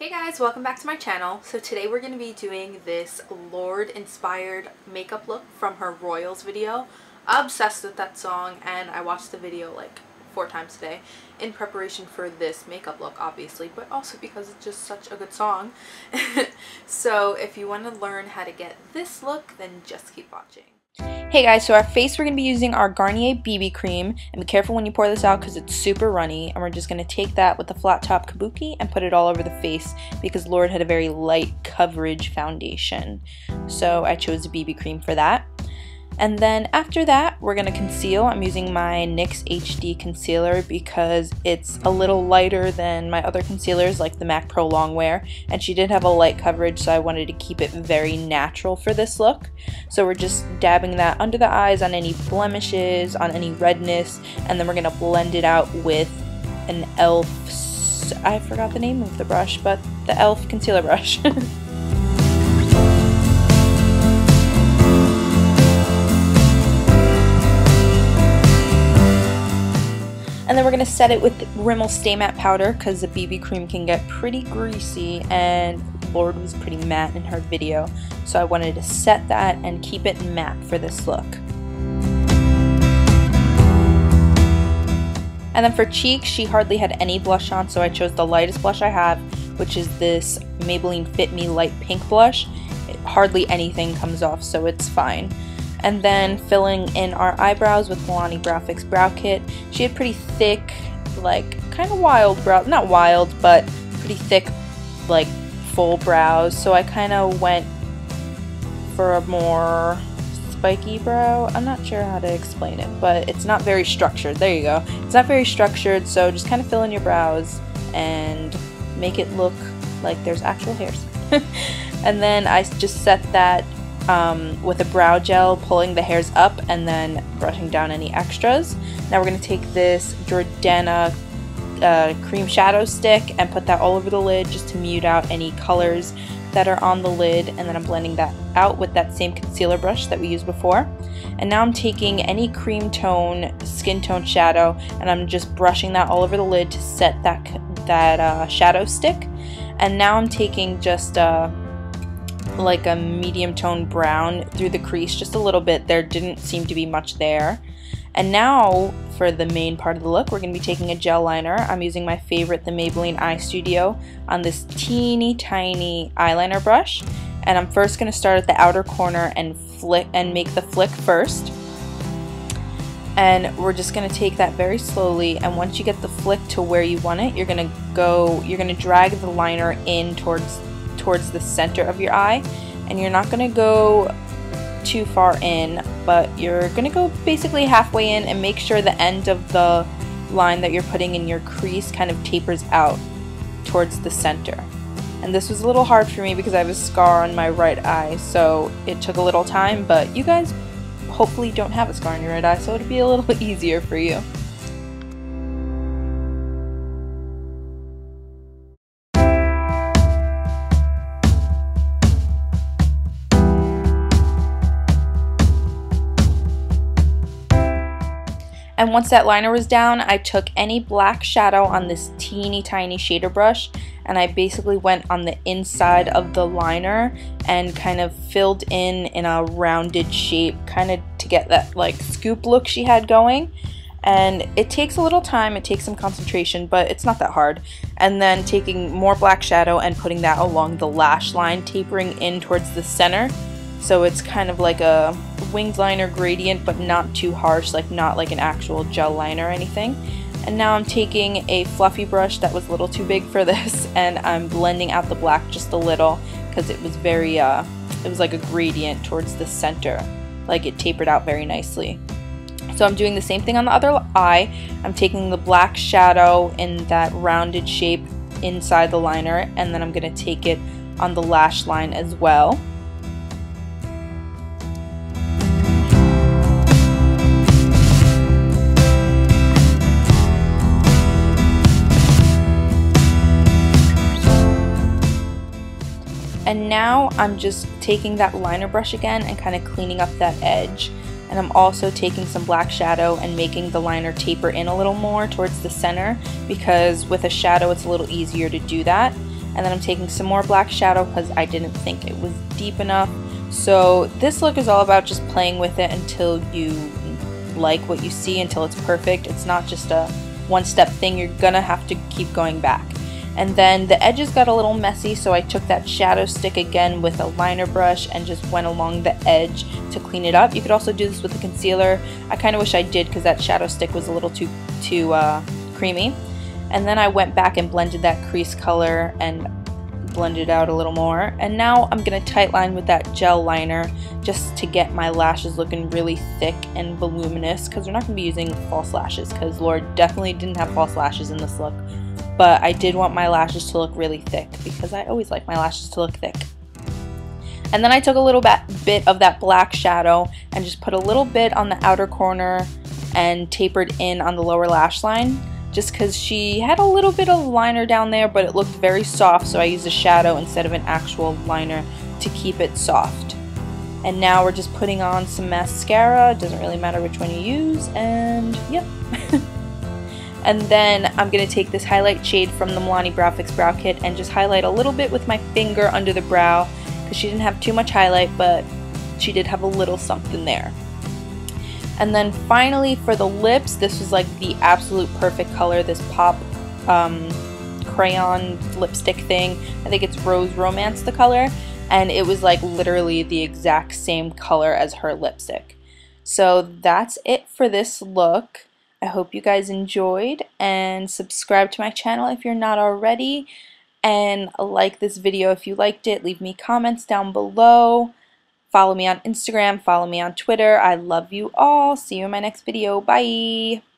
Hey guys, welcome back to my channel. So today we're going to be doing this Lorde inspired makeup look from her Royals video. I'm obsessed with that song and I watched the video like 4 times today in preparation for this makeup look, obviously, but also because it's just such a good song. So if you want to learn how to get this look, then just keep watching. Hey guys, so our face, we're going to be using our Garnier BB cream, and be careful when you pour this out because it's super runny, and we're just going to take that with the flat top kabuki and put it all over the face because Lorde had a very light coverage foundation, so I chose a BB cream for that. And then after that, we're going to conceal. I'm using my NYX HD concealer because it's a little lighter than my other concealers like the MAC Pro Longwear, and she did have a light coverage, so I wanted to keep it very natural for this look. So we're just dabbing that under the eyes on any blemishes, on any redness, and then we're going to blend it out with an e.l.f. I forgot the name of the brush, but the e.l.f. concealer brush. And then we're going to set it with Rimmel Stay Matte Powder because the BB cream can get pretty greasy, and Lorde was pretty matte in her video. So I wanted to set that and keep it matte for this look. And then for cheeks, she hardly had any blush on, so I chose the lightest blush I have, which is this Maybelline Fit Me Light Pink blush. Hardly anything comes off, so it's fine. And then filling in our eyebrows with Milani Brow Fix Brow Kit. She had pretty thick, like, kind of wild brow, not wild, but pretty thick, like, full brows. So I kind of went for a more spiky brow. I'm not sure how to explain it, but it's not very structured. There you go. It's not very structured, so just kind of fill in your brows and make it look like there's actual hairs. And then I just set that with a brow gel, pulling the hairs up and then brushing down any extras. Now we're going to take this Jordana cream shadow stick and put that all over the lid just to mute out any colors that are on the lid, and then I'm blending that out with that same concealer brush that we used before. And now I'm taking any cream tone, skin tone shadow, and I'm just brushing that all over the lid to set that shadow stick. And now I'm taking just like a medium tone brown through the crease, just a little bit. There didn't seem to be much there. And now for the main part of the look, we're going to be taking a gel liner. I'm using my favorite, the Maybelline Eye Studio, on this teeny tiny eyeliner brush. And I'm first going to start at the outer corner and flick and make the flick first. And we're just going to take that very slowly, and once you get the flick to where you want it, you're going to drag the liner in towards the center of your eye, and you're not going to go too far in, but you're going to go basically halfway in, and make sure the end of the line that you're putting in your crease kind of tapers out towards the center. And this was a little hard for me because I have a scar on my right eye, so it took a little time, but you guys hopefully don't have a scar on your right eye, so it'll be a little easier for you. And once that liner was down, I took any black shadow on this teeny tiny shader brush, and I basically went on the inside of the liner and kind of filled in a rounded shape, kind of to get that like scoop look she had going. And it takes a little time, it takes some concentration, but it's not that hard. And then taking more black shadow and putting that along the lash line, tapering in towards the center. So it's kind of like a winged liner gradient, but not too harsh, like not like an actual gel liner or anything. And now I'm taking a fluffy brush that was a little too big for this, and I'm blending out the black just a little because it was very, it was like a gradient towards the center, like it tapered out very nicely. So I'm doing the same thing on the other eye. I'm taking the black shadow in that rounded shape inside the liner, and then I'm going to take it on the lash line as well. And now I'm just taking that liner brush again and kind of cleaning up that edge. And I'm also taking some black shadow and making the liner taper in a little more towards the center, because with a shadow it's a little easier to do that. And then I'm taking some more black shadow because I didn't think it was deep enough. So this look is all about just playing with it until you like what you see, until it's perfect. It's not just a one-step thing. You're gonna have to keep going back. And then the edges got a little messy, so I took that shadow stick again with a liner brush and just went along the edge to clean it up. You could also do this with a concealer. I kind of wish I did because that shadow stick was a little too creamy. And then I went back and blended that crease color and blended out a little more. And now I'm going to tight line with that gel liner just to get my lashes looking really thick and voluminous, because we're not going to be using false lashes because Lorde definitely didn't have false lashes in this look. But I did want my lashes to look really thick because I always like my lashes to look thick. And then I took a little bit of that black shadow and just put a little bit on the outer corner and tapered in on the lower lash line, just because she had a little bit of liner down there, but it looked very soft, so I used a shadow instead of an actual liner to keep it soft. And now we're just putting on some mascara. It doesn't really matter which one you use, and yep. And then I'm going to take this highlight shade from the Milani Brow Fix Brow Kit and just highlight a little bit with my finger under the brow, because she didn't have too much highlight, but she did have a little something there. And then finally for the lips, this was like the absolute perfect color, this pop crayon lipstick thing. I think it's Rose Romance, the color, and it was like literally the exact same color as her lipstick. So that's it for this look. I hope you guys enjoyed, and subscribe to my channel if you're not already, and like this video if you liked it. Leave me comments down below. Follow me on Instagram, follow me on Twitter. I love you all. See you in my next video. Bye!